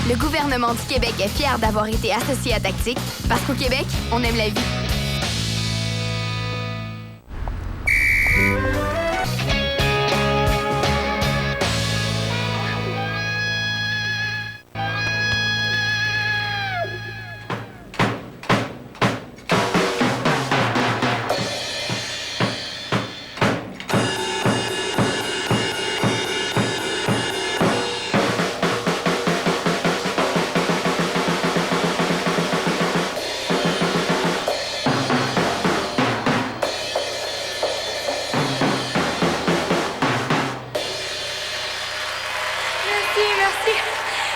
Le gouvernement du Québec est fier d'avoir été associé à Tactique parce qu'au Québec, on aime la vie.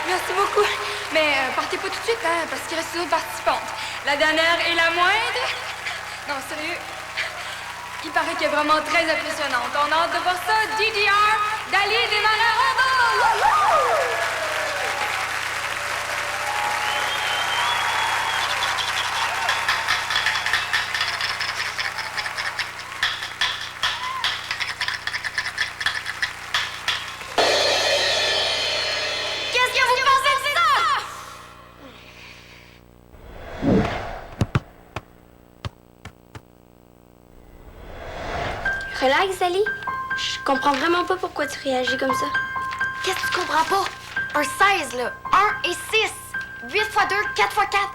Merci beaucoup. Mais partez pas tout de suite, hein, parce qu'il reste une autre participantes. La dernière et la moindre. Non, sérieux. Il paraît qu'elle est vraiment très impressionnante. On a hâte de voir ça. DDR, Dali des Malheureux. Relax, Dali. Je comprends vraiment pas pourquoi tu réagis comme ça. Qu'est-ce que tu comprends pas? Un 16, là. 1 et 6. 8 x 2, 4 x 4.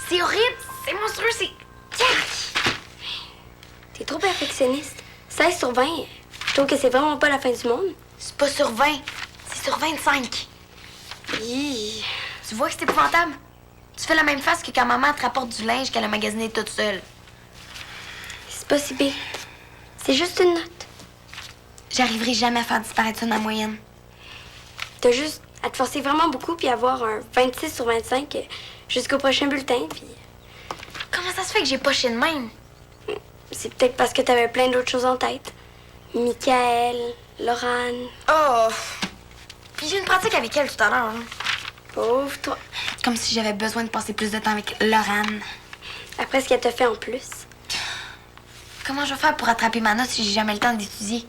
C'est horrible, c'est monstrueux, c'est... T'es trop perfectionniste. 16 sur 20, je trouve que c'est vraiment pas la fin du monde. C'est pas sur 20, c'est sur 25. Hi. Tu vois que c'est épouvantable? Tu fais la même face que quand maman te rapporte du linge qu'elle a magasiné toute seule. C'est pas si pire. C'est juste une note. J'arriverai jamais à faire disparaître ça dans la moyenne. T'as juste à te forcer vraiment beaucoup puis avoir un 26 sur 25 jusqu'au prochain bulletin, puis... Comment ça se fait que j'ai poché de même? C'est peut-être parce que t'avais plein d'autres choses en tête. Michael, Laurane... Oh! Puis j'ai une pratique avec elle tout à l'heure. Hein. Pauvre toi. Comme si j'avais besoin de passer plus de temps avec Laurane. Après ce qu'elle t'a fait en plus. Comment je vais faire pour rattraper ma note si j'ai jamais le temps d'étudier?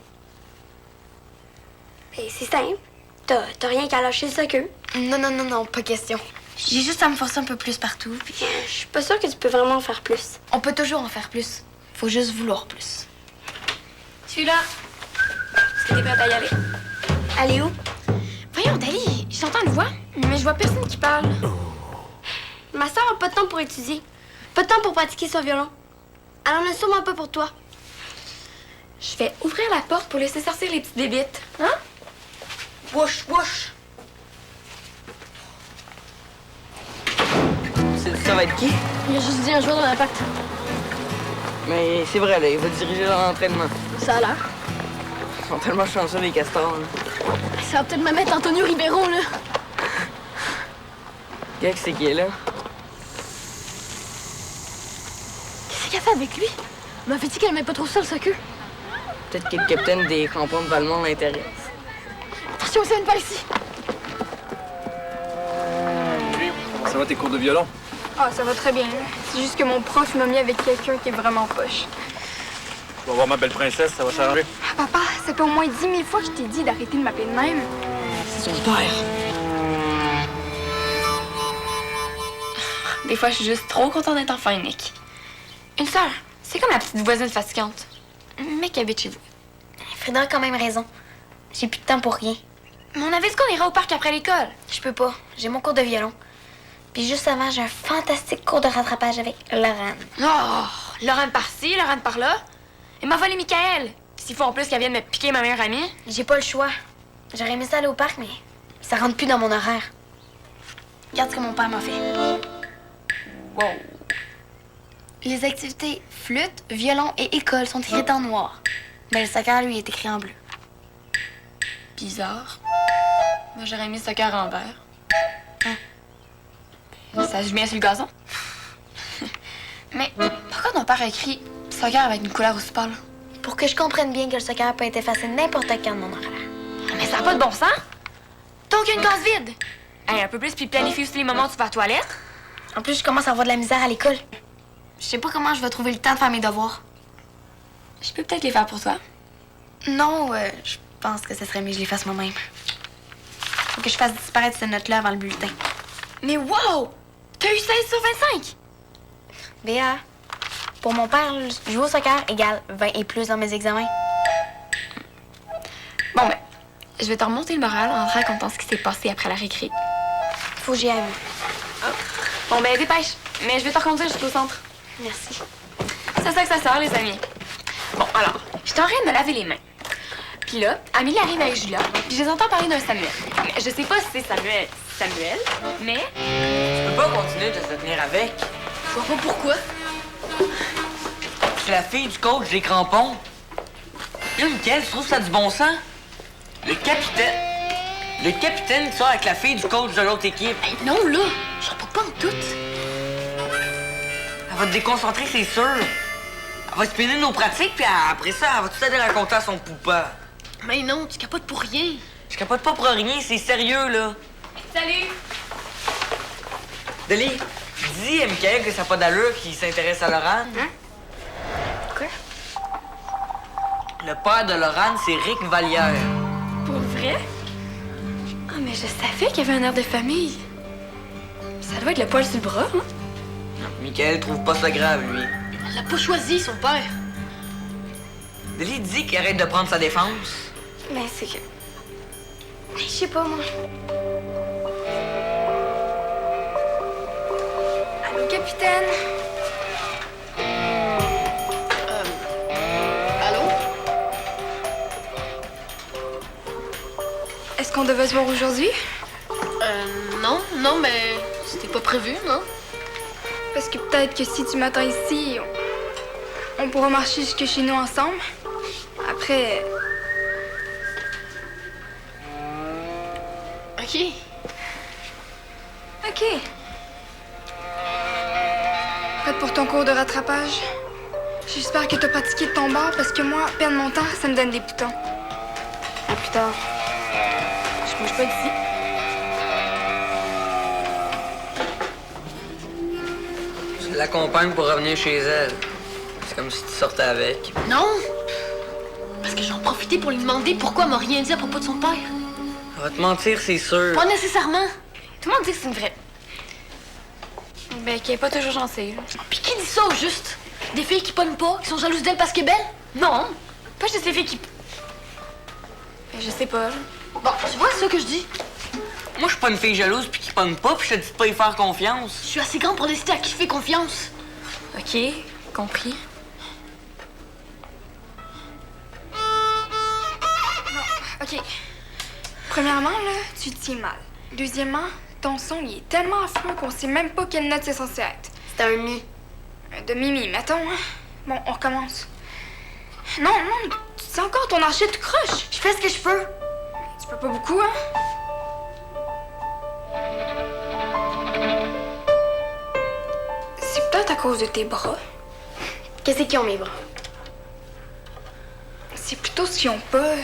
Ben, c'est simple. T'as rien qu'à lâcher le soccer. Non, pas question. J'ai juste à me forcer un peu plus partout, puis... Je suis pas sûre que tu peux vraiment en faire plus. On peut toujours en faire plus. Faut juste vouloir plus. Je suis là. Est-ce que t'es prête à y aller? Allez où? Voyons, Dali, j'entends une voix, mais je vois personne qui parle. Ma soeur a pas de temps pour étudier. Pas de temps pour pratiquer son violon. Elle en a sûrement pas pour toi. Je vais ouvrir la porte pour laisser sortir les petites bébites. Hein? Wouch, wouch! Ça va être qui? Il a juste dit un joueur dans l'impact. Mais c'est vrai, là, il va diriger l'entraînement. Ça a l'air. Ils sont tellement chanceux, les castors. Là. Ça va peut-être me mettre Antonio Ribeiro, là. Qu'est-ce que c'est qui est là? Qu'est-ce qu'elle fait avec lui? Elle m'a fait dit qu'elle aimait pas trop ça, le soccer. Peut-être que le capitaine des crampons de Valmont l'intéresse. Attention, c'est une pas ici. Ça va tes cours de violon? Ah, ça va très bien. C'est juste que mon prof m'a mis avec quelqu'un qui est vraiment poche. Tu vas voir ma belle princesse, ça va s'arranger. Ah, papa, ça fait au moins 10 000 fois que je t'ai dit d'arrêter de m'appeler de même. C'est son père. Des fois, je suis juste trop contente d'être enfin unique. Une sœur, c'est comme la petite voisine fatigante. Mais qui habite chez vous. Frida a quand même raison. J'ai plus de temps pour rien. Mais on avait dit qu'on irait au parc après l'école. Je peux pas. J'ai mon cours de violon. Puis juste avant, j'ai un fantastique cours de rattrapage avec Laurane. Oh, Laurane par-ci, Laurane par-là. Elle m'a volé Michael. S'il faut en plus qu'elle vienne me piquer ma meilleure amie. J'ai pas le choix. J'aurais aimé ça aller au parc, mais ça rentre plus dans mon horaire. Regarde ce que mon père m'a fait. Wow. Les activités flûte, violon et école sont écrites en noir. Mais le soccer, lui, est écrit en bleu. Bizarre. Moi, j'aurais mis soccer en vert. Ça joue bien sur le gazon. Mais pourquoi ton père a écrit soccer avec une couleur aussi pâle? Pour que je comprenne bien que le soccer peut être effacé n'importe quand de mon horaire. Mais ça n'a pas de bon sens. T'as aucune case vide. Hey, un peu plus, puis planifie aussi les moments où tu vas à la toilette. En plus, je commence à avoir de la misère à l'école. Je sais pas comment je vais trouver le temps de faire mes devoirs. Je peux peut-être les faire pour toi. Non, je pense que ce serait mieux que je les fasse moi-même. Faut que je fasse disparaître cette note-là avant le bulletin. Mais wow! T'as eu 16 sur 25! Béa, pour mon père, jouer au soccer égale 20 et plus dans mes examens. Bon, ben, je vais te remonter le moral en te racontant ce qui s'est passé après la récré. Faut que j'y aille. Bon, ben, dépêche. Mais je vais te reconduire jusqu'au centre. Merci. C'est ça que ça sort, les amis. Bon, alors, je suis en train de me laver les mains. Puis là, Amélie arrive avec Julia, puis je les entends parler d'un Samuel. Mais je sais pas si c'est Samuel, mais... Tu peux pas continuer de te tenir avec. Je vois pas pourquoi. C'est la fille du coach des crampons. Là, Mickaël, tu trouves ça a du bon sens? Le capitaine sort avec la fille du coach de l'autre équipe. Hey, non, là! Je vois pas en tout. Elle va te déconcentrer, c'est sûr. Elle va spinner nos pratiques, puis après ça, elle va tout aller raconter à son poupa. Mais non, tu capotes pour rien. Je capote pas pour rien, c'est sérieux, là. Salut! Delis, dis à Mickaël que ça n'a pas d'allure qu'il s'intéresse à Laurent. Hein? Quoi? Le père de Laurent, c'est Rick Vallière. Pour vrai? Ah, mais je savais qu'il y avait un air de famille. Ça doit être le poil sur le bras, hein? Mickaël trouve pas ça grave, lui. Elle l'a pas choisi, son père. Delis dit qu'il arrête de prendre sa défense. Ben, c'est que... Je sais pas, moi. Allô, capitaine? Allô? Est-ce qu'on devait se voir aujourd'hui? Non, mais c'était pas prévu, non? Parce que peut-être que si tu m'attends ici, on pourra marcher jusque chez nous ensemble. Après... OK. OK. Prête pour ton cours de rattrapage? J'espère que t'as pratiqué de ton bord parce que moi, perdre mon temps, ça me donne des boutons. À plus tard. Je bouge pas d'ici. Je l'accompagne pour revenir chez elle. C'est comme si tu sortais avec. Non! Parce que j'en profitais pour lui demander pourquoi elle m'a rien dit à propos de son père. Elle va te mentir, c'est sûr. Pas nécessairement. Tout le monde dit que c'est une vraie. Ben, qu'elle est pas toujours gentille. Là. Puis qui dit ça au juste? Des filles qui pognent pas, qui sont jalouses d'elle parce qu'elle est belle? Non! Pas juste des filles qui... Ben, je sais pas. Là. Bon, tu vois, c'est ça que je dis. Moi, je suis pas une fille jalouse puis qui pogne pas, puis je te dis de pas y faire confiance. Je suis assez grande pour décider à qui je fais confiance. OK, compris. Bon, OK. Premièrement, là, tu te tiens mal. Deuxièmement, ton son, il est tellement affreux qu'on sait même pas quelle note c'est censé être. C'est un mi. Un demi-mi, mettons. Hein? Bon, on recommence. Non, tu sais encore ton archer tout croche. Je fais ce que je peux. Tu peux pas beaucoup, hein? C'est peut-être à cause de tes bras. Qu'est-ce qu'ils ont, mes bras? C'est plutôt ce qu'ils ont pas.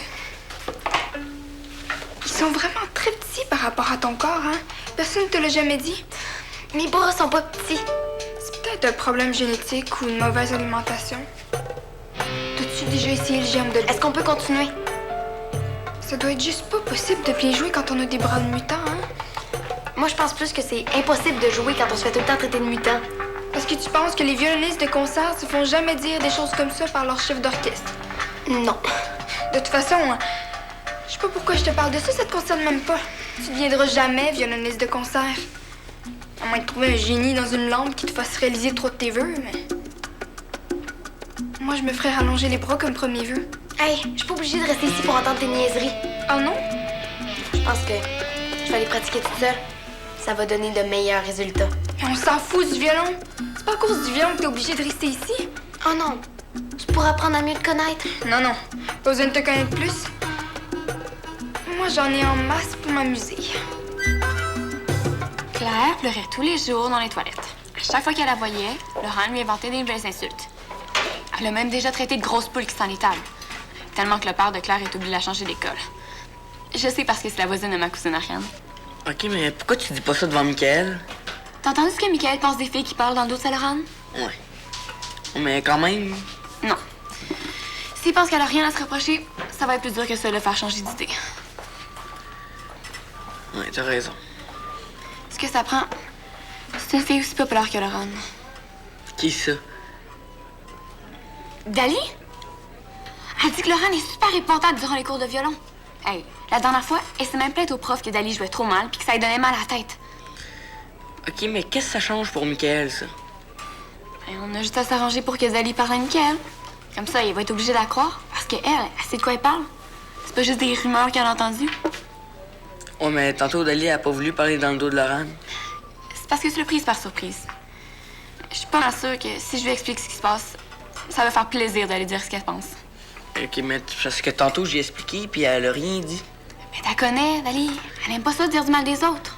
Ils sont vraiment très petits par rapport à ton corps, hein? Personne ne te l'a jamais dit. Mes bras sont pas petits. C'est peut-être un problème génétique ou une mauvaise alimentation. T'as-tu déjà essayé le germe de... Est-ce qu'on peut continuer? Ça doit être juste pas possible de bien jouer quand on a des bras de mutant, hein? Moi, je pense plus que c'est impossible de jouer quand on se fait tout le temps traiter de mutant. Parce que tu penses que les violonistes de concert se font jamais dire des choses comme ça par leur chef d'orchestre. Non. De toute façon, je sais pas pourquoi je te parle de ça, ça te concerne même pas. Tu deviendras jamais violoniste de concert. À moins de trouver un génie dans une lampe qui te fasse réaliser trop de tes vœux, mais... Moi, je me ferais rallonger les bras comme premier vœu. Hey, je suis pas obligée de rester ici pour entendre tes niaiseries. Oh non? Je pense que je vais aller pratiquer toute seule. Ça va donner de meilleurs résultats. Mais on s'en fout du violon. C'est pas à cause du violon que t'es obligé de rester ici. Oh non, tu pourras apprendre à mieux te connaître. Non, pas besoin de te connaître plus. Moi, j'en ai en masse pour m'amuser. Claire pleurait tous les jours dans les toilettes. À chaque fois qu'elle la voyait, Laurent lui inventait des nouvelles insultes. Elle a même déjà traité de grosse poule qui s'en est table. Tellement que le père de Claire est obligé de la changer d'école. Je sais parce que c'est la voisine de ma cousine Ariane. OK, mais pourquoi tu dis pas ça devant Mickaël? T'as entendu ce que Mickaël pense des filles qui parlent dans le dos de sa Laurent? Ouais. Mais quand même... Non. S'il pense qu'elle a rien à se reprocher, ça va être plus dur que ça de le faire changer d'idée. Ouais, t'as raison. Ce que ça prend, c'est une fille aussi populaire que Laurent. Qui ça? Dali? Elle dit que Laurent est super épouvantable durant les cours de violon. Hey, la dernière fois, elle s'est même plainte au prof que Dali jouait trop mal puis que ça lui donnait mal à la tête. OK, mais qu'est-ce que ça change pour Michael, ça? Ben, on a juste à s'arranger pour que Dali parle à Michael. Comme ça, il va être obligé de la croire parce qu'elle, elle sait de quoi elle parle. C'est pas juste des rumeurs qu'elle a entendues. Ouais, mais tantôt, Dali a pas voulu parler dans le dos de Laurent. C'est parce que tu l'as prise par surprise. Je suis pas mal sûre que si je lui explique ce qui se passe, ça va faire plaisir d'aller dire ce qu'elle pense. OK, mais parce que tantôt, j'ai expliqué, puis elle a rien dit. Mais t'as connais, Dali. Elle aime pas ça de dire du mal des autres.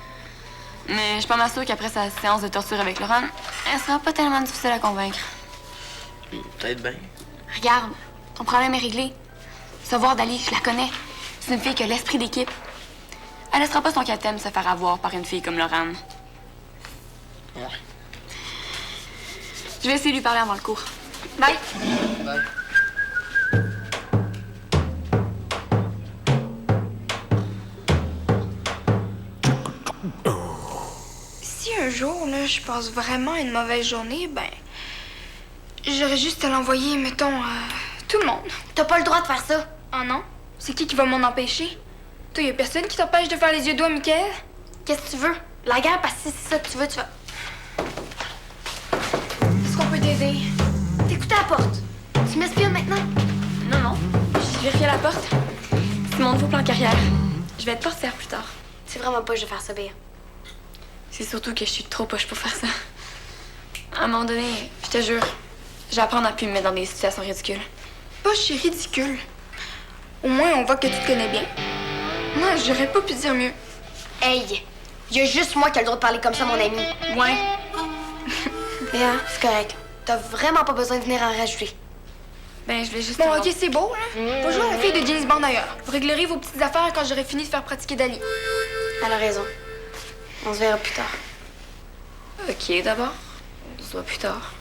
Mais je suis pas mal sûre qu'après sa séance de torture avec Laurent, elle sera pas tellement difficile à convaincre. Peut-être bien. Regarde, ton problème est réglé. Savoir Dali, je la connais. C'est une fille qui a l'esprit d'équipe. Elle laissera pas son capitaine se faire avoir par une fille comme Laurent. Ouais. Je vais essayer de lui parler avant le cours. Bye! Bye. Si un jour, là, je passe vraiment une mauvaise journée, ben... J'aurais juste à l'envoyer, mettons, à tout le monde. T'as pas le droit de faire ça. Ah non? C'est qui va m'en empêcher? Toi, y a personne qui t'empêche de faire les yeux doux à Michael? Qu'est-ce que tu veux? La guerre, parce que si c'est ça que tu veux, tu vas... Est-ce qu'on peut t'aider? T'écoutes à la porte. Tu m'espionnes maintenant? Non, non. Je vérifie à la porte. C'est mon nouveau plan de carrière. Je vais être portière plus tard. C'est vraiment pas que je vais faire ça, Béa. C'est surtout que je suis trop poche pour faire ça. À un moment donné, je te jure, je vais apprendre à plus me mettre dans des situations ridicules. Poche, c'est ridicule. Au moins, on voit que tu te connais bien. Moi, j'aurais pas pu dire mieux. Hey! Y a juste moi qui a le droit de parler comme ça, mon ami. Ouais. Béa, c'est correct. T'as vraiment pas besoin de venir en rajouter. Ben, je vais juste... Bon, OK, c'est beau, là. Faut jouer à la fille de James Bond, d'ailleurs. Vous réglerez vos petites affaires quand j'aurai fini de faire pratiquer Dali. Elle a raison. On se verra plus tard. OK, d'abord. On se voit plus tard.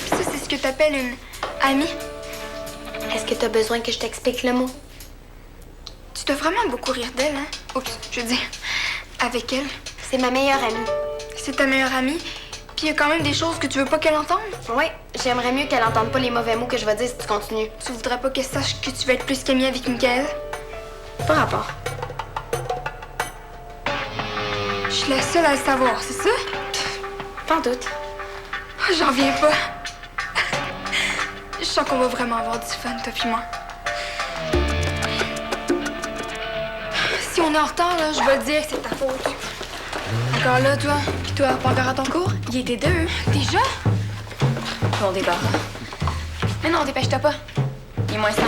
Ça, c'est ce que t'appelles une amie. Est-ce que t'as besoin que je t'explique le mot? Tu dois vraiment beaucoup rire d'elle, hein? Oups, je veux dire, avec elle. C'est ma meilleure amie. C'est ta meilleure amie, puis il y a quand même des choses que tu veux pas qu'elle entende. Oui, j'aimerais mieux qu'elle entende pas les mauvais mots que je vais dire si tu continues. Tu voudrais pas qu'elle sache que tu veux être plus qu'amie avec Michael? Pas rapport. Je suis la seule à le savoir, c'est ça? Pas en doute. Oh, j'en viens pas. Je sens qu'on va vraiment avoir du fun, toi puis moi. Si on est en retard, là, je vais te dire que c'est ta faute. Encore là, toi? Puis toi, pas encore à ton cours? Il était 2. Déjà? Bon, débarre. Mais non, dépêche-toi pas. Il est moins 5.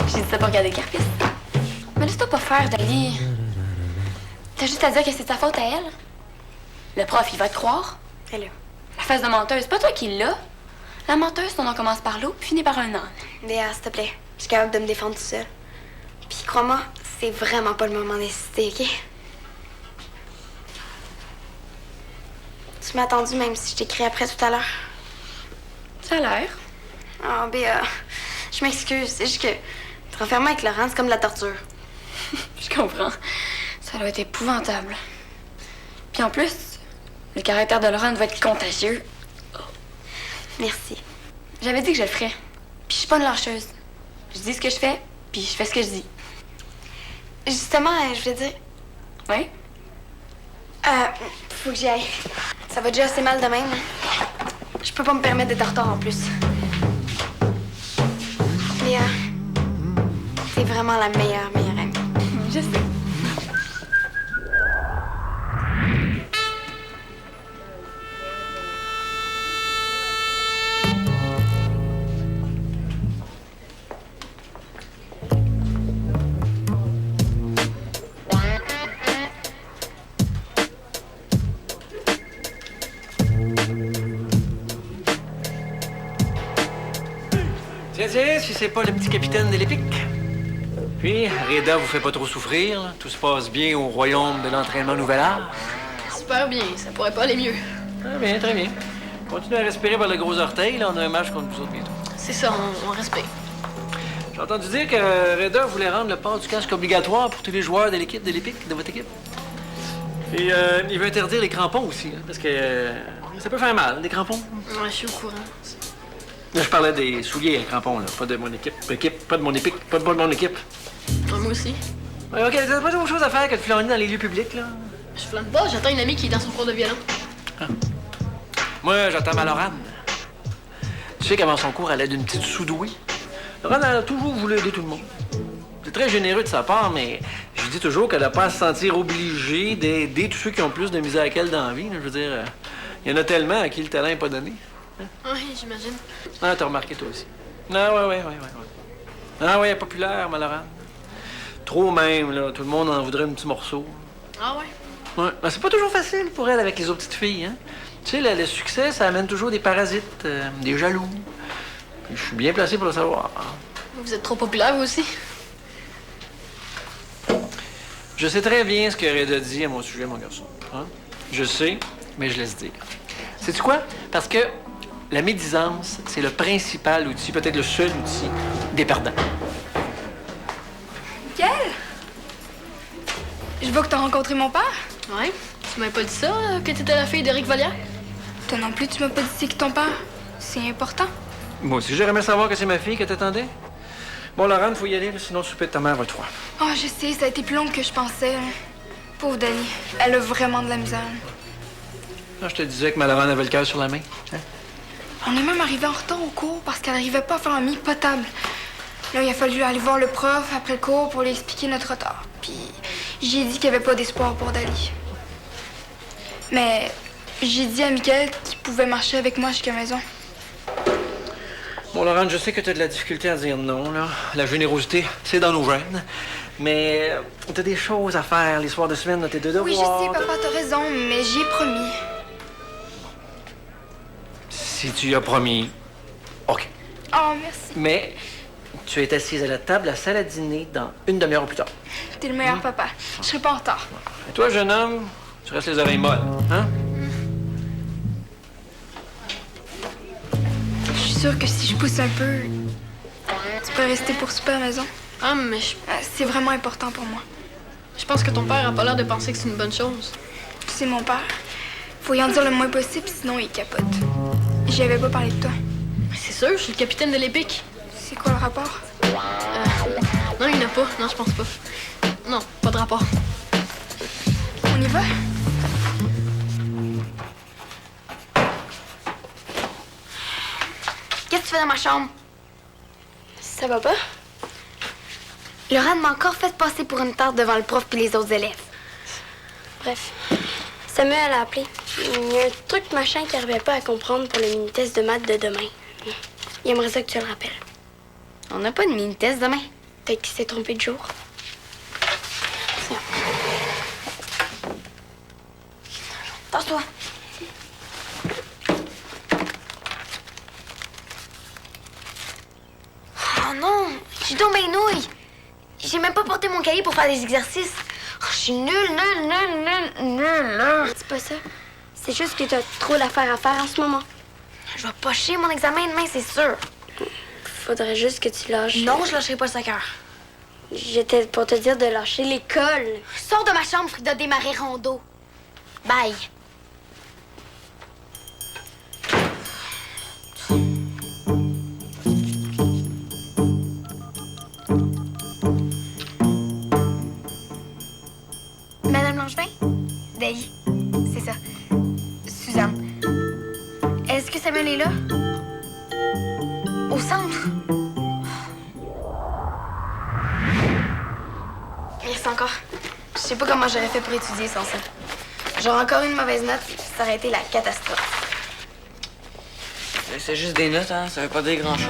J'ai dit ça pour regarder Carpis. Mais laisse-toi pas faire, Dali. T'as juste à dire que c'est ta faute à elle. Le prof, il va te croire. Et là. La face de menteuse, c'est pas toi qui l'as. La menteuse, ton nom commence par l'eau puis finit par un âne. Béa, s'il te plaît. Je suis capable de me défendre tout seul. Puis crois-moi, c'est vraiment pas le moment d'insister, OK? Tu m'as attendu même si je t'écris après tout à l'heure. Ça a l'air. Oh, Béa, je m'excuse. C'est juste que te renfermer avec Laurent, c'est comme de la torture. Je comprends. Ça doit être épouvantable. Puis en plus, le caractère de Laurent doit être contagieux. Merci. J'avais dit que je le ferais. Puis je suis pas une lâcheuse. Je dis ce que je fais, puis je fais ce que je dis. Justement, je voulais dire... Oui? Faut que j'y aille. Ça va déjà assez mal de même. Je peux pas me permettre d'être en retard en plus. Mais t'es vraiment la meilleure amie. Je sais. Tiens, si c'est pas le petit capitaine de l'Épique. Puis, Reda vous fait pas trop souffrir. Là. Tout se passe bien au royaume de l'entraînement nouvel art. Super bien, ça pourrait pas aller mieux. Ah, bien, très bien. Continuez à respirer par le gros orteil. Là, on a un match contre vous autres bientôt. C'est ça, on respecte. J'ai entendu dire que Reda voulait rendre le port du casque obligatoire pour tous les joueurs de l'équipe, de l'Épique, de votre équipe. Et il veut interdire les crampons aussi, hein, parce que ça peut faire mal, des crampons. Ouais, je suis au courant. Là, je parlais des souliers, les crampons, là, pas de mon équipe. Pas de mon épique, pas de mon équipe. Ah, moi aussi. Ouais, OK, t'as pas d'autre chose à faire que de flâner dans les lieux publics, là? Je flâne pas, j'attends une amie qui est dans son cours de violon. Ah. Moi, j'attends ma Laurane. Tu sais qu'avant son cours, elle aide une petite sous-douée. Laurane, elle a toujours voulu aider tout le monde. C'est très généreux de sa part, mais je dis toujours qu'elle n'a pas à se sentir obligée d'aider tous ceux qui ont plus de misère qu'elle dans la vie. Là. Je veux dire, il y en a tellement à qui le talent n'est pas donné. Hein? Oui, j'imagine. Ah, t'as remarqué toi aussi. Ah, ouais. Ah, ouais, elle est populaire, ma Laurane. Trop même, là. Tout le monde en voudrait un petit morceau. Ah ouais? Ouais. Ben, c'est pas toujours facile pour elle avec les autres petites filles, hein. Tu sais, le succès, ça amène toujours des parasites, des jaloux. Puis je suis bien placé pour le savoir. Vous êtes trop populaire, vous aussi. Je sais très bien ce que Reda dit à mon sujet, mon garçon. Hein? Je sais, mais je laisse dire. Sais-tu quoi? Parce que la médisance, c'est le principal outil, peut-être le seul outil, des perdants. Quel? Je vois que t'as rencontré mon père. Ouais? Tu m'avais pas dit ça, que t'étais la fille d'Éric Vallière? Toi non plus, tu m'as pas dit c'est qui ton père. C'est important. Moi aussi, j'aurais aimé savoir que c'est ma fille que t'attendais. Bon, Laurane, faut y aller, là, sinon le souper de ta mère va être froid. Oh, je sais, ça a été plus long que je pensais. Pauvre Dani. Elle a vraiment de la misère. Là, je te disais que ma Laurane avait le cœur sur la main. Hein? On est même arrivé en retard au cours parce qu'elle n'arrivait pas à faire un mie potable. Là, il a fallu aller voir le prof après le cours pour lui expliquer notre retard. Puis, j'ai dit qu'il n'y avait pas d'espoir pour Dali. Mais j'ai dit à Mickaël qu'il pouvait marcher avec moi jusqu'à la maison. Bon, Laurane, je sais que tu as de la difficulté à dire non, là. La générosité, c'est dans nos gènes. Mais t'as des choses à faire les soirs de semaine, tes deux devoirs. Oui, je sais, papa, t'as raison, mais j'y ai promis. Si tu y as promis, OK. Oh, merci. Mais tu es assise à la table, à la salle à dîner, dans une demi-heure ou plus tard. T'es le meilleur papa. Je serai pas en retard. Et toi, jeune homme, tu restes les oreilles molles, hein? Je suis sûre que si je pousse un peu, tu peux rester pour souper à la maison. Ah, mais C'est vraiment important pour moi. je pense que ton père a pas l'air de penser que c'est une bonne chose. C'est mon père. Faut y en dire le moins possible, sinon il capote. J'y avais pas parlé de toi. C'est sûr, je suis le capitaine de l'Épique. C'est quoi le rapport? Non, il n'y en a pas. Non, je pense pas. Non, pas de rapport. On y va? Qu'est-ce que tu fais dans ma chambre? Ça va pas? Laurane m'a encore fait passer pour une tarte devant le prof et les autres élèves. Bref. Samuel a appelé. Il y a un truc machin qu'il n'arrivait pas à comprendre pour le mini-test de maths de demain. Il aimerait ça que tu le rappelles. On n'a pas de mini-test demain. Peut-être qu'il s'est trompé de jour. Tiens. Tasse-toi. Oh non, j'ai donc ben nouille. J'ai même pas porté mon cahier pour faire des exercices. Oh, je suis nulle. C'est pas ça. C'est juste que tu as trop d'affaires à faire en ce moment. Je vais pocher mon examen demain, c'est sûr. Faudrait juste que tu lâches. Non, je lâcherai pas le soccer. J'étais pour te dire de lâcher l'école. Sors de ma chambre, Frida Desmarais Rondeau. Bye. Madame Langevin? Dali, c'est ça. Suzanne. Est-ce que Samuel est là? Au centre? Merci encore. Je sais pas comment j'aurais fait pour étudier sans ça. J'aurais encore une mauvaise note, ça aurait été la catastrophe. C'est juste des notes, hein? Ça veut pas dire grand-chose.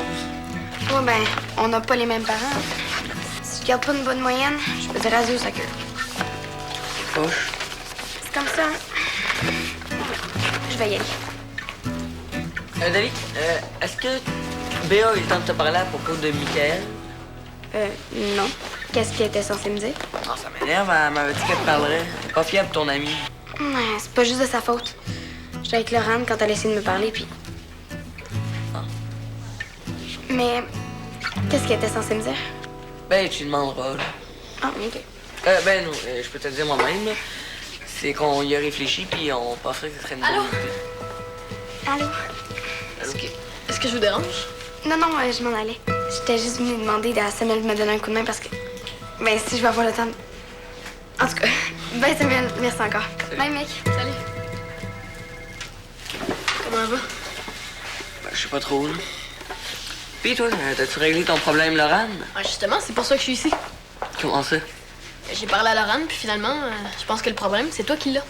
Ouais, ben, on n'a pas les mêmes parents. Si je garde pas une bonne moyenne, je peux te raser au soccer. Poche. C'est comme ça. Je vais y aller. David, est-ce que Béa a eu le temps de te parler à propos de Mickaël? Non. Qu'est-ce qu'il était censé me dire? Non, ça m'énerve, elle m'avait dit qu'elle te parlerait. Elle est pas fiable, ton amie. Ouais, c'est pas juste de sa faute. J'étais avec Laurane quand elle a essayé de me parler, puis... Ah. Mais Qu'est-ce qu'elle était censée me dire? Ben, tu demanderas, là. Ah, OK. Ben non, je peux te le dire moi-même, là. C'est qu'on y a réfléchi, puis on penserait que ce serait une bonne idée. Allô? Est-ce que je vous dérange? Non, non, je m'en allais. J'étais juste venue demander à Samuel de me donner un coup de main parce que... Ben, si je vais avoir le temps de... En tout cas, ben Samuel, merci encore. Bye, mec. Salut. Comment elle va? Ben, je sais pas trop, là. Puis toi, t'as-tu réglé ton problème, Laurent? Ah, justement, c'est pour ça que je suis ici. Comment ça? J'ai parlé à Laurent, puis finalement, je pense que le problème, c'est toi qui l'as.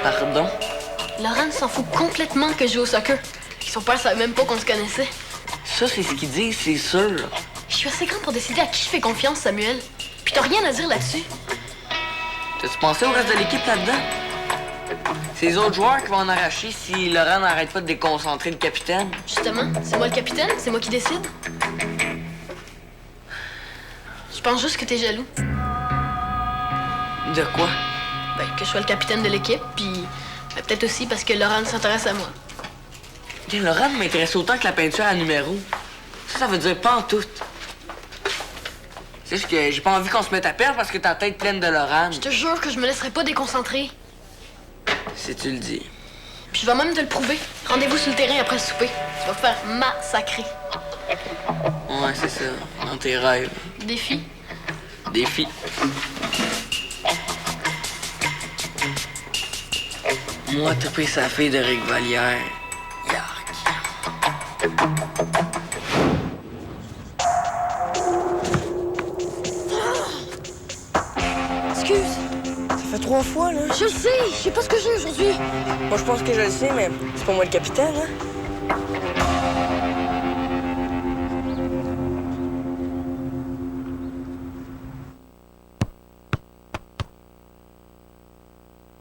Pardon? Laurent s'en fout complètement que je joue au soccer. Son père savait même pas qu'on se connaissait. Ça, c'est ce qu'il dit, c'est sûr. Je suis assez grande pour décider à qui je fais confiance, Samuel. Puis t'as rien à dire là-dessus. T'as-tu pensé au reste de l'équipe là-dedans? C'est les autres joueurs qui vont en arracher si Laurent n'arrête pas de déconcentrer le capitaine. Justement, c'est moi le capitaine, c'est moi qui décide. Je pense juste que t'es jaloux. De quoi? Ben, que je sois le capitaine de l'équipe, puis ben, peut-être aussi parce que Laurent s'intéresse à moi. Laurent m'intéresse autant que la peinture à numéro. Ça veut dire pas en tout. C'est juste que j'ai pas envie qu'on se mette à perdre parce que t'as la tête pleine de Laurent. Je te jure que je me laisserai pas déconcentrer. Si tu le dis. Puis je vais même te le prouver. Rendez-vous sur le terrain après le souper. Tu vas te faire massacrer. Ouais, c'est ça. Dans tes rêves. Défi. Défi. Moi, t'as pris sa fille de Rick Vallière. Excuse. Ça fait 3 fois, là. Je le sais. Je sais pas ce que j'ai aujourd'hui. Moi, je pense que je le sais, mais c'est pas moi le capitaine, hein?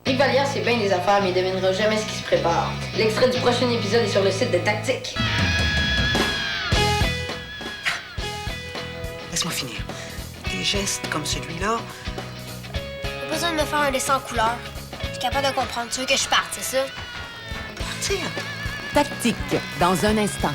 Rick Vallière, c'est bien des affaires, mais il devinera jamais ce qui se prépare. L'extrait du prochain épisode est sur le site de Tactique. Laisse-moi finir. Des gestes comme celui-là... Pas besoin de me faire un dessin en couleur. Je suis capable de comprendre. Tu veux que je parte, c'est ça? Partir? Tactique, dans un instant.